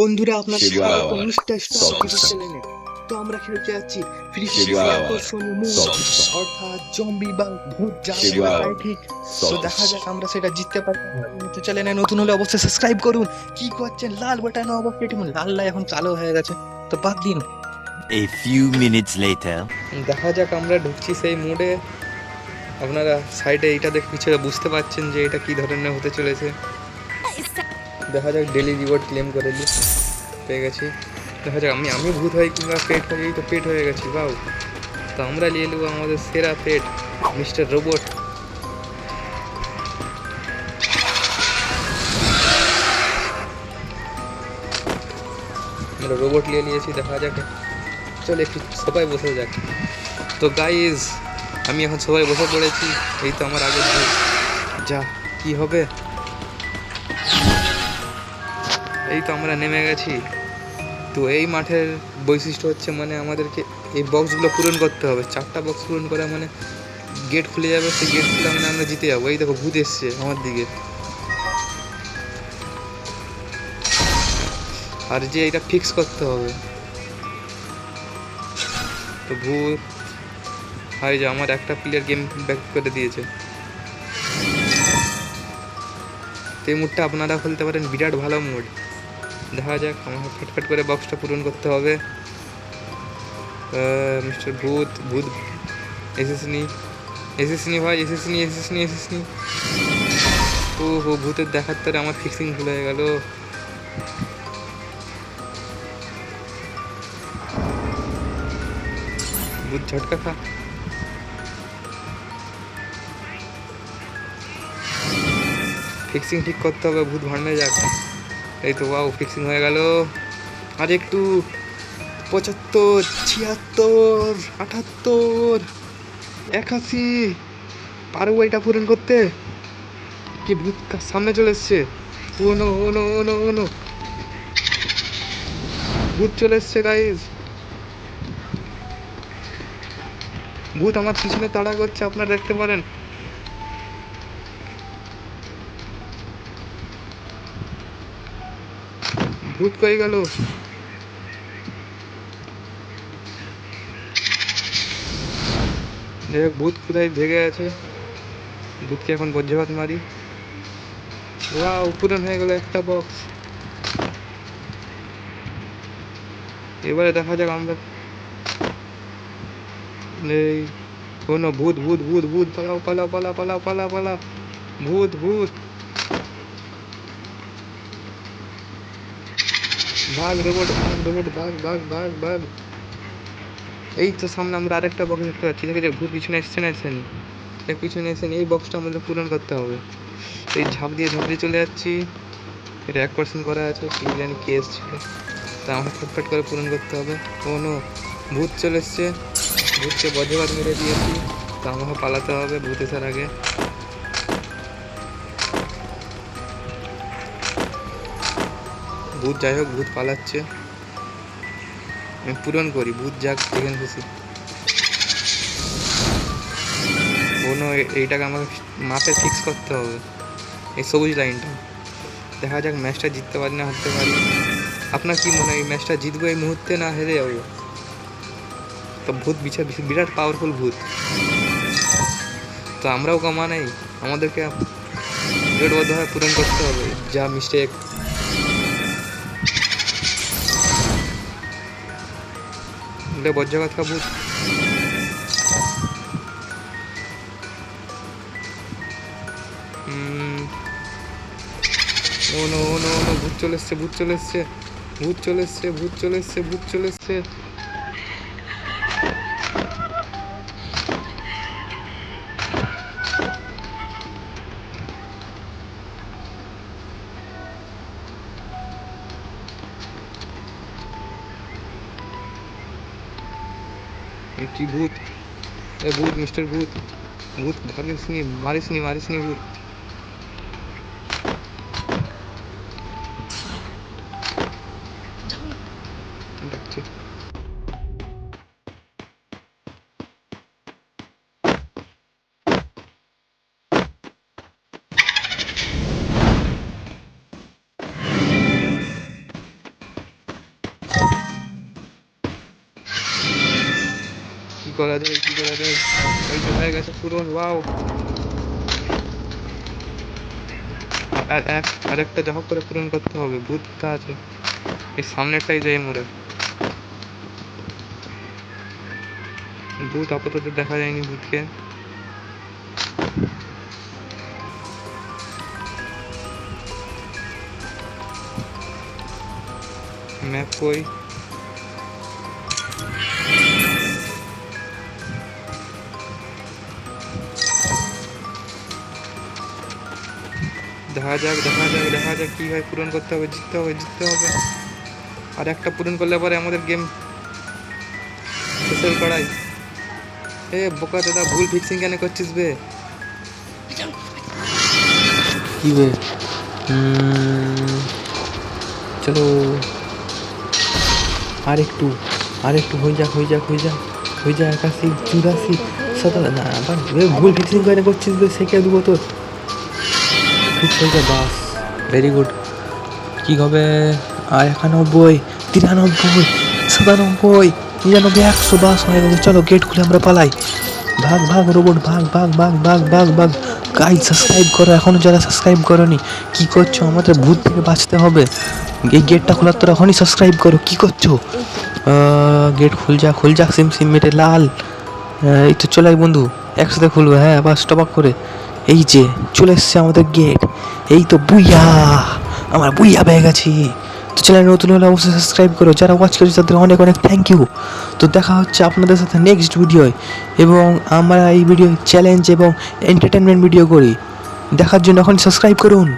বন্ধুরা আপনার Chegou a স্বাগত hora. Mister star Solta o TV som. চ্যানেলে। তো আমরা খেলতে যাচ্ছি free Chegou a fire hora. আকর্ষণীয় মুড, Solta o som. অর্থাৎ জম্বি বা ভূত যা Chegou বলে a তাই hora. ঠিক। তো Solta o দেখা som. যাক আমরা সেটা জিততে পারি। তো চ্যানেলে নতুন হলে অবশ্যই সাবস্ক্রাইব করুন। কি করছেন? লাল বাটন অবশ্যই টিপুন। লাল লাল এখন চালু হয়ে গেছে, তো বাদ দিন। A few minutes later. দেখা যাক আমরা ঢুকছি সেই মুডে। আপনারা সাইডে এইটা দেখে কিছু বুঝতে পারছেন যে এটা কি ধরনের হতে চলেছে। দেখা যাক ডেলি রিওয়ার্ড ক্লেম করে নিই, পেয়ে গেছি। দেখা যাক আমি ভূত হই কিংবা পেট হই। এই তো পেট হয়ে গেছি, বাউ। তো আমরা নিয়ে নেবো আমাদের সেরা পেট মিস্টার রোবট। আমরা রোবট নিয়ে নিয়েছি, দেখা যাক। চল একটু সবাই বসে যাক। তো গাইজ আমি এখন সবাই বসে পড়েছি। এই তো আমার আগে যা কি হবে। এই তো আমরা নেমে গেছি। তো এই মাঠের বৈশিষ্ট্য হচ্ছে মানে আমাদেরকে এই বক্সগুলো পূরণ করতে হবে। 4টা বক্স পূরণ করা মানে গেট খুলে যাবে, সেই গেট খুলে মানে আমরা জিতে যাবো। এই দেখো ভূত এসছে আমার দিকে। আর যে এটা ফিক্স করতে হবে। তো ভূত হাই যে আমার একটা প্লেয়ার গেম ব্যাক করে দিয়েছে। তো এই মুডটা আপনারা খেলতে পারেন, বিরাট ভালো মুড। দেখা যাক, আমাকে ফটফট করে বক্সটা পূরণ করতে হবে। মিস্টার ভূত ভূত এসেসনি ভাই, এসেসনি। ও হো, ভূতের দেখার তারে আমার ফিক্সিং ভুল হয়ে গেল। ভূত ঝটকা খা। ফিক্সিং ঠিক করতে হবে, ভূত ভাঙনে যাক। এই তো ওয়াও, ফিক্সিং হয়ে গেল। আর একটু 75, 76, 78, 81 পারবো এটা পূরণ করতে? কি ভূত সামনে চলে এসছে। ও নো ও নো ও নো ও নো, ভূত চলে এসছে গাইজ। ভূত আমার পিছনে তাড়া করছে, আপনারা দেখতে পারেন। ভূত কই গেল? ভূত কোথায় ভেগে আছে। ভূতকে এখন বজ্রপাত মারি। ওয়াও, পূরণ হয়ে গেল একটা বক্স। এবারে দেখা যাক আমরা এই কোনো ভূত ভূত ভূত ভূত পালাও পালাও পালাও পালাও পালাও পালাও। ভূত ভূত ভাগ রোবট, ভাগ রোবট, ভাগ ভাগ ভাগ ভাগ। এই তো সামনে আমরা আরেকটা বক্স দেখতে পাচ্ছি। দেখে যে ভূত পিছনে এসছে না এসেনি, পিছনে এসেনি। এই বক্সটা আমাদের পূরণ করতে হবে। এই ঝাঁপ দিয়ে চলে যাচ্ছি। এটা 1% করা আছে, কি জানি কেস ছিল। তা আমাকে ফটফট করে পূরণ করতে হবে। কোনো ভূত চলে এসছে, ভূতকে বজ্রপাত মেরে দিয়েছি। তো আমাকে পালাতে হবে ভূত আসার আগে। ভূত যাই হোক, ভূত পালাচ্ছে, আমি পূরণ করি। ভূত যাক যেখানে খুশি। কোনো এইটাকে আমাকে মাপে ফিক্স করতে হবে, এই সবুজ লাইনটা। দেখা যাক ম্যাচটা জিততে পারি না হারতে পারি। আপনার কি মনে হয় এই ম্যাচটা জিতবো এই মুহূর্তে, না হেরে যাবো? তো ভূত বিরাট পাওয়ারফুল ভূত। তো আমরাও কমা নেই, আমাদেরকে জোটবদ্ধভাবে পূরণ করতে হবে যা মিস্টেক। বজ্রপাত কা ভূত। ও নো ও নো ও নো, ভূত চলে এসছে, ভূত চলে এসছে, ভূত চলে এসছে, ভূত চলে এসছে, ভূত চলে এসছে। কি ভূত? এ ভূত, মিস্টার ভূত, ভূত ভাগিসনি, মারিসনি মারিসনি ভূত। ডাকছে। করা যায় কি করা যায়? ওই তো হয়ে গেছে পূরণ, ওয়াও। আরেকটা যা হোক করে পূরণ করতে হবে, ভূতটা আছে এই সামনেরটাই যাই মোড়ে। ভূত আপাতত দেখা যায়নি ভূতকে। ম্যাপ কই? দেখা যাক কি হয়। পূরণ করতে হবে, জিততে হবে। আর একটা পূরণ করলে পরে আমাদের গেম শেষের করাই। এ বোকা দাদা, ভুল ফিক্সিং কেন করছিস বে? কি বে? চলো আরেকটু হয়ে যাক 81 84 17 না আবার ভুল ফিক্সিং কেন করছিস বে? সে কে দেবো তোর? ফিক্স হয়ে যা, বাস, ভেরি গুড। কি হবে? আর 91 93 97 99 100, বাস হয়ে গেছে। চলো গেট খুলে আমরা পালাই। ভাগ রোবট, ভাগ। গাইজ সাবস্ক্রাইব করো এখনো যারা সাবস্ক্রাইব করোনি। কি করছো? আমাদের ভূত থেকে বাঁচতে হবে। এই গেটটা খোলার তোর এখনই সাবস্ক্রাইব করো। কি করছো? গেট খুল যা সিম মেটে লাল। এই তো চলে আয় বন্ধু, একসাথে খুলবো। হ্যাঁ বাস, টপাক করে। এই যে চলে এসছে আমাদের গেট। এই তো বুইয়া, আমার বুইয়া পেয়ে গেছি। তো চ্যানেল নতুন হলে অবশ্যই সাবস্ক্রাইব করো। যারা ওয়াচ করেছে তাদের অনেক থ্যাংক ইউ। তো দেখা হচ্ছে আপনাদের সাথে নেক্সট ভিডিওয়। এবং আমরা এই ভিডিও চ্যালেঞ্জ এবং এন্টারটেনমেন্ট ভিডিও করি। দেখার জন্য এখন সাবস্ক্রাইব করুন।